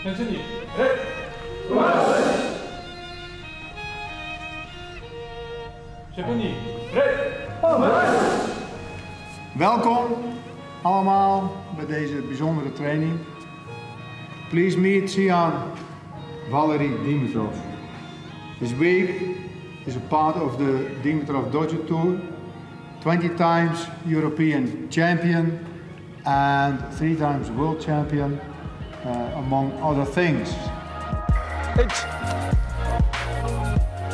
Continue. Japanese. Welkom allemaal bij deze bijzondere training. Please meet Xian Valery Dimitrov. This week is a part of the Dimitrov Dojo Tour. 20 times European champion and 3 times world champion, among other things. Hit.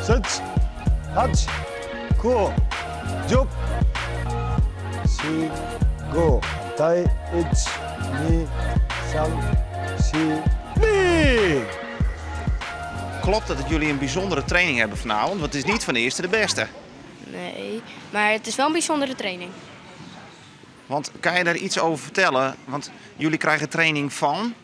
Sit. Hutch. Cool. Jump. Si. Go. Tai. Ich. Ni. Sam. Si. Ni. Klopt het dat jullie een bijzondere training hebben vanavond? Want het is niet van de eerste de beste. Nee, maar het is wel een bijzondere training. Want kan je daar iets over vertellen? Want jullie krijgen training van...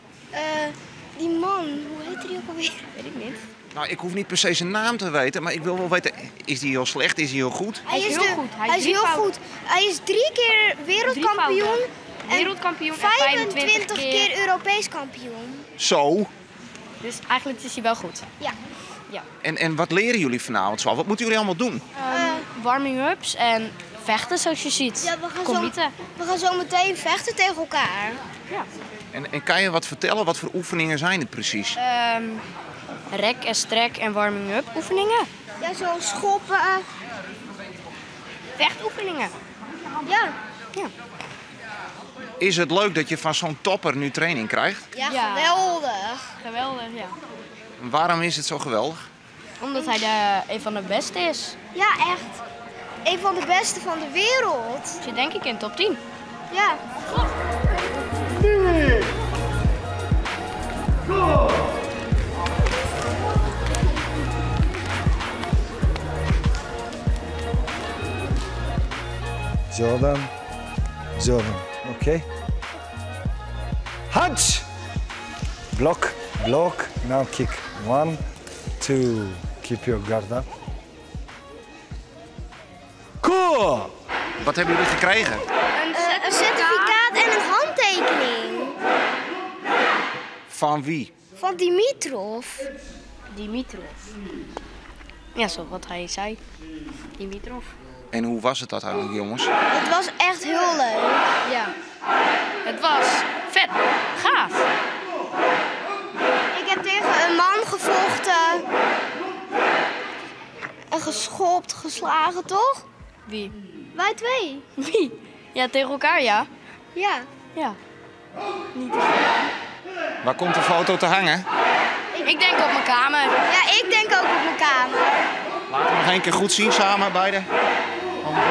Die man, hoe heet die ook alweer? Weet ik niet. Nou, ik hoef niet per se zijn naam te weten, maar ik wil wel weten... Is die heel slecht? Is hij heel goed? Hij is heel goed. Hij is heel goed. Hij is 3 keer wereldkampioen. Wereldkampioen En en 25 keer Europees kampioen. Zo. Dus eigenlijk is hij wel goed. Ja. En wat leren jullie vanavond zo? Wat moeten jullie allemaal doen? Warming-ups en vechten zoals je ziet. Ja, Combieten. we gaan zo meteen vechten tegen elkaar. Ja. En kan je wat vertellen? Wat voor oefeningen zijn het precies? Rek en strek en warming-up oefeningen. Ja, zo schoppen. Vechtoefeningen. Ja. Ja. Is het leuk dat je van zo'n topper nu training krijgt? Ja, Ja. geweldig. Geweldig, ja. Waarom is het zo geweldig? Omdat hij een van de beste is. Ja, echt. Een van de beste van de wereld. Zit denk ik in top 10. Ja. Jordan. Jordan. Okay. Hutch. Block. Block. Now kick. 1, 2. Keep your guard up. Cool. Wat hebben jullie gekregen? Een certificaat en een handtekening. Van wie? Van Dimitrov. Dimitrov. Ja, zo wat hij zei. Dimitrov. En hoe was het dat eigenlijk, jongens? Het was echt heel leuk. Ja. Het was vet. Gaaf. Ik heb tegen een man gevochten. En geschopt, geslagen, toch? Wie? Wij 2. Wie? Ja, tegen elkaar, ja. Ja. Ja. Waar komt de foto te hangen? Ik denk op mijn kamer. Ja, ik denk ook op mijn kamer. Laten we nog één keer goed zien samen, beide. Handen.